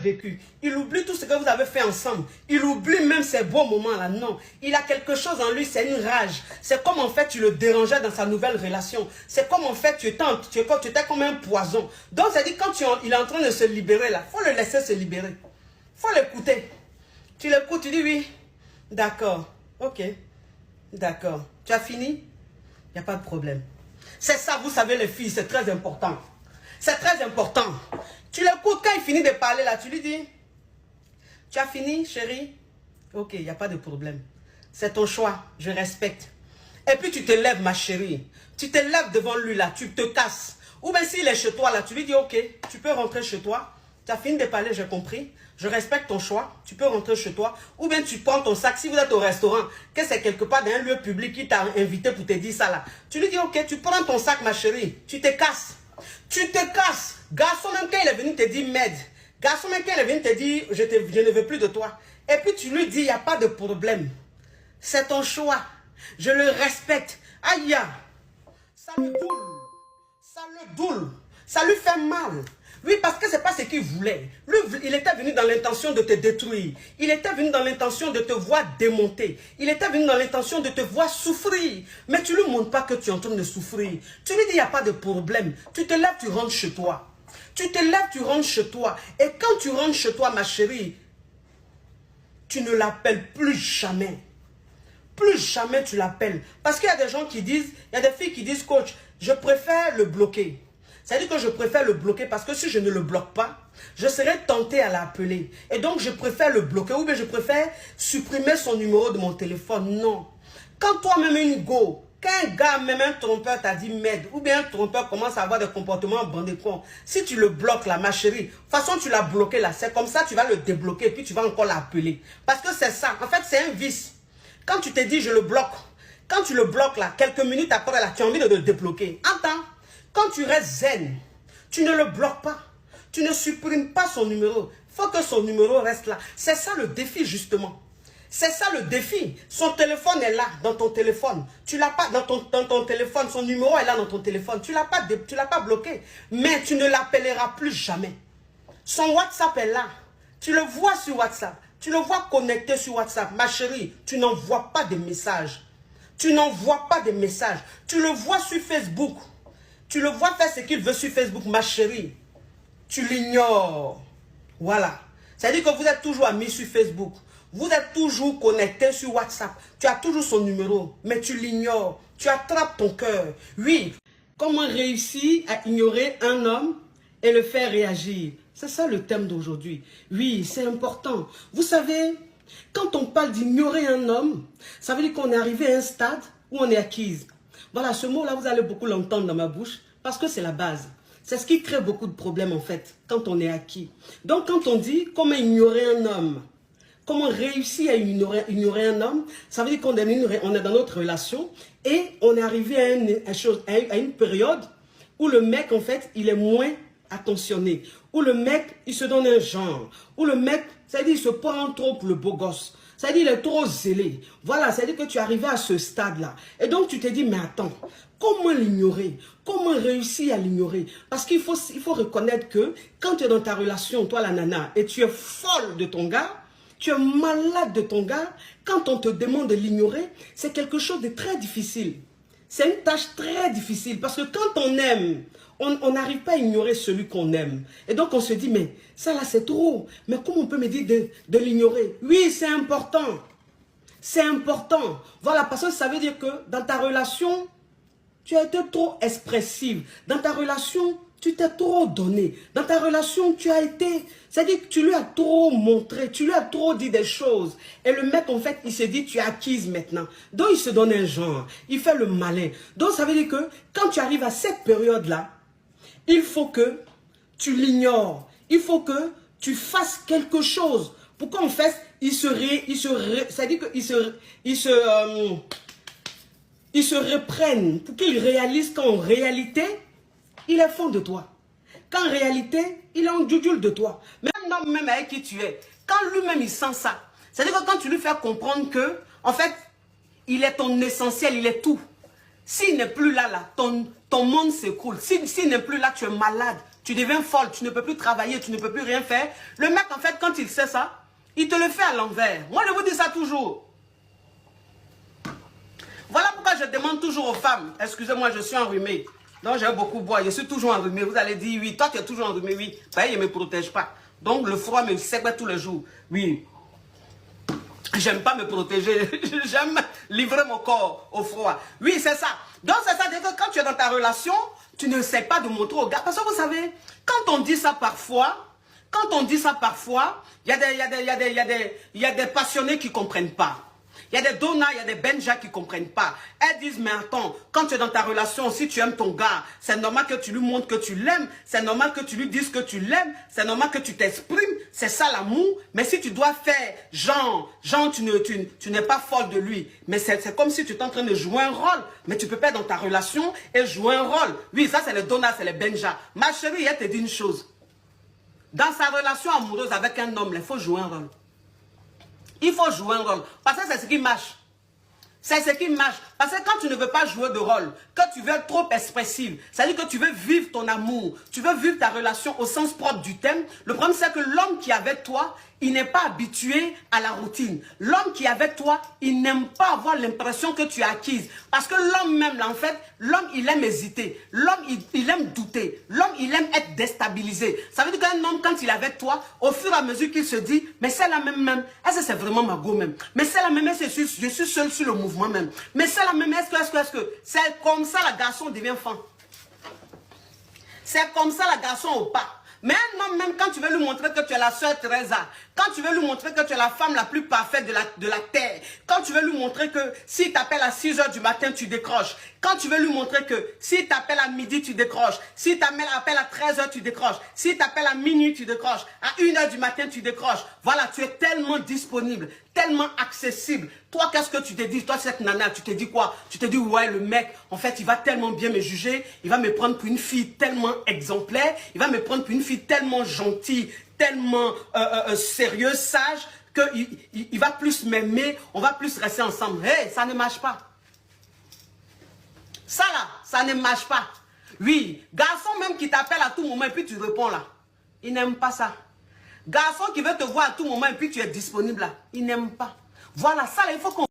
vécu. Il oublie tout ce que vous avez fait ensemble. Il oublie même ces beaux moments-là. Non, il a quelque chose en lui, c'est une rage. C'est comme en fait tu le dérangeais dans sa nouvelle relation. C'est comme en fait tu étais comme un poison. Donc ça dit quand il est en train de se libérer là, il faut le laisser se libérer. Il faut l'écouter. Tu l'écoutes, tu dis oui. D'accord, ok. D'accord. Tu as fini? Il n'y a pas de problème. C'est ça, vous savez les filles, c'est très important. C'est très important. Tu l'écoutes, quand il finit de parler là, tu lui dis, tu as fini chérie? Ok, il n'y a pas de problème. C'est ton choix, je respecte. Et puis tu te lèves ma chérie. Tu te lèves devant lui là, tu te casses. Ou bien s'il est chez toi là, tu lui dis ok, tu peux rentrer chez toi. Tu as fini de parler, j'ai compris. Je respecte ton choix, tu peux rentrer chez toi. Ou bien tu prends ton sac, si vous êtes au restaurant, que c'est quelque part dans un lieu public qui t'a invité pour te dire ça là. Tu lui dis ok, tu prends ton sac ma chérie, tu te casses. Tu te casses. Garçon même quand il est venu te dire m'aide. Garçon même quand il est venu te dire je ne veux plus de toi. Et puis tu lui dis il n'y a pas de problème. C'est ton choix. Je le respecte. Aïe. Ça le doule. Ça le doule. Ça lui fait mal. Oui, parce que ce n'est pas ce qu'il voulait. Lui, il était venu dans l'intention de te détruire. Il était venu dans l'intention de te voir démonter. Il était venu dans l'intention de te voir souffrir. Mais tu ne lui montres pas que tu es en train de souffrir. Tu lui dis, il n'y a pas de problème. Tu te lèves, tu rentres chez toi. Tu te lèves, tu rentres chez toi. Et quand tu rentres chez toi, ma chérie, tu ne l'appelles plus jamais. Plus jamais tu l'appelles. Parce qu'il y a des gens qui disent, il y a des filles qui disent, coach, je préfère le bloquer. C'est-à-dire que je préfère le bloquer parce que si je ne le bloque pas, je serais tentée à l'appeler. Et donc, je préfère le bloquer ou bien je préfère supprimer son numéro de mon téléphone. Non. Quand toi-même une go, quand un gars, même un trompeur t'a dit m'aide, ou bien un trompeur commence à avoir des comportements bandécons, si tu le bloques là, ma chérie, de toute façon tu l'as bloqué là, c'est comme ça tu vas le débloquer et puis tu vas encore l'appeler. Parce que c'est ça. En fait, c'est un vice. Quand tu te dis je le bloque, quand tu le bloques là, quelques minutes après là, tu as envie de le débloquer. Entends? Quand tu restes zen, tu ne le bloques pas. Tu ne supprimes pas son numéro. Il faut que son numéro reste là. C'est ça le défi justement. C'est ça le défi. Son téléphone est là dans ton téléphone. Tu l'as pas dans ton téléphone. Son numéro est là dans ton téléphone. Tu l'as pas bloqué. Mais tu ne l'appelleras plus jamais. Son WhatsApp est là. Tu le vois sur WhatsApp. Tu le vois connecté sur WhatsApp. Ma chérie, tu n'envoies pas de messages. Tu n'envoies pas de messages. Tu le vois sur Facebook. Tu le vois faire ce qu'il veut sur Facebook, ma chérie. Tu l'ignores. Voilà. C'est-à-dire que vous êtes toujours amis sur Facebook. Vous êtes toujours connectés sur WhatsApp. Tu as toujours son numéro, mais tu l'ignores. Tu attrapes ton cœur. Oui. Comment réussir à ignorer un homme et le faire réagir? C'est ça le thème d'aujourd'hui. Oui, c'est important. Vous savez, quand on parle d'ignorer un homme, ça veut dire qu'on est arrivé à un stade où on est acquise. Voilà, ce mot-là, vous allez beaucoup l'entendre dans ma bouche parce que c'est la base. C'est ce qui crée beaucoup de problèmes en fait, quand on est acquis. Donc, quand on dit comment ignorer un homme, comment réussir à ignorer un homme, ça veut dire qu'on est dans notre relation et on est arrivé à une période où le mec, en fait, il est moins attentionné, où le mec, il se donne un genre, où le mec, c'est-à-dire, il se prend trop pour le beau gosse. C'est-à-dire, il est trop zélé. Voilà, c'est-à-dire que tu es arrivé à ce stade-là. Et donc, tu te dis, mais attends, comment l'ignorer? Comment réussir à l'ignorer? Parce qu'il faut reconnaître que quand tu es dans ta relation, toi la nana, et tu es folle de ton gars, tu es malade de ton gars, quand on te demande de l'ignorer, c'est quelque chose de très difficile. C'est une tâche très difficile parce que quand on aime, on n'arrive pas à ignorer celui qu'on aime. Et donc on se dit, mais ça là c'est trop. Mais comment on peut me dire de l'ignorer? Oui, c'est important. C'est important. Voilà, parce que ça veut dire que dans ta relation, tu as été trop expressive. Dans ta relation, tu t'es trop donné. Dans ta relation, tu as été... C'est-à-dire que tu lui as trop montré, tu lui as trop dit des choses. Et le mec, en fait, il se dit, tu es acquise maintenant. Donc, il se donne un genre. Il fait le malin. Donc, ça veut dire que quand tu arrives à cette période-là, il faut que tu l'ignores. Il faut que tu fasses quelque chose. Pour qu'en fait, c'est-à-dire qu'il se reprenne. Pour qu'il réalise qu'en réalité, il est fond de toi. Qu'en réalité, il est en djoujoule de toi. Mais un homme même avec qui tu es, quand lui-même il sent ça, c'est-à-dire que quand tu lui fais comprendre que, en fait, il est ton essentiel, il est tout. S'il n'est plus là, ton monde s'écroule. S'il n'est plus là, tu es malade. tu deviens folle, tu ne peux plus travailler, tu ne peux plus rien faire. Le mec, en fait, quand il sait ça, il te le fait à l'envers. Moi, je vous dis ça toujours. Voilà pourquoi je demande toujours aux femmes. Excusez-moi, je suis enrhumée. Donc, j'ai beaucoup boire. Je suis toujours enrhumée. Vous allez dire, oui, toi, tu es toujours enrhumée, oui. Ben, il ne me protège pas. Donc, le froid me sèche tous les jours. Oui. J'aime pas me protéger. J'aime livrer mon corps au froid. Oui, c'est ça. Donc, c'est ça. Que quand tu es dans ta relation, tu ne sais pas de montrer au gars. Parce que vous savez, quand on dit ça parfois, il y a des passionnés qui ne comprennent pas. Il y a des donas, il y a des benjas qui ne comprennent pas. Elles disent, mais attends, quand tu es dans ta relation, si tu aimes ton gars, c'est normal que tu lui montres que tu l'aimes, c'est normal que tu lui dises que tu l'aimes, c'est normal que tu t'exprimes, c'est ça l'amour. Mais si tu dois faire, genre tu n'es pas folle de lui, mais c'est comme si tu es en train de jouer un rôle, mais tu ne peux pas être dans ta relation et jouer un rôle. Oui, ça c'est les donas, c'est les benjas. Ma chérie, elle te dit une chose. Dans sa relation amoureuse avec un homme, il faut jouer un rôle. Il faut jouer un rôle. Parce que c'est ce qui marche. C'est ce qui marche. Parce que quand tu ne veux pas jouer de rôle, que tu veux être trop expressive, c'est-à-dire que tu veux vivre ton amour, tu veux vivre ta relation au sens propre du thème, le problème c'est que l'homme qui est avec toi, il n'est pas habitué à la routine. L'homme qui est avec toi, il n'aime pas avoir l'impression que tu es acquise. Parce que l'homme même, là, en fait, l'homme, il aime hésiter. L'homme, il aime douter. L'homme, il aime être déstabilisé. Ça veut dire qu'un homme, quand il est avec toi, au fur et à mesure qu'il se dit, mais c'est la même. Est-ce que c'est vraiment ma go même? Mais c'est la même, je suis seul sur le mouvement même. Mais c'est la même, est-ce que c'est comme ça la garçon devient fan. C'est comme ça la garçon au pas. Mais un homme, même quand tu veux lui montrer que tu es la sœur Teresa, quand tu veux lui montrer que tu es la femme la plus parfaite de la terre, quand tu veux lui montrer que s'il t'appelle à 6 h du matin, tu décroches, quand tu veux lui montrer que s'il t'appelle à midi, tu décroches, s'il t'appelle à 13 h, tu décroches, s'il t'appelle à minuit, tu décroches, à 1 h du matin, tu décroches. Voilà, tu es tellement disponible, tellement accessible. Toi, qu'est-ce que tu te dis? Toi, cette nana, tu te dis quoi? Tu te dis, ouais, le mec, en fait, il va tellement bien me juger, il va me prendre pour une fille tellement exemplaire, il va me prendre pour une fille tellement gentille, tellement sérieuse, sage, qu'il va plus m'aimer, on va plus rester ensemble. Hey, ça ne marche pas. Ça là, ça ne marche pas. Oui, garçon même qui t'appelle à tout moment et puis tu réponds là, il n'aime pas ça. Garçon qui veut te voir à tout moment et puis tu es disponible là, il n'aime pas. Voilà, ça là, il faut qu'on...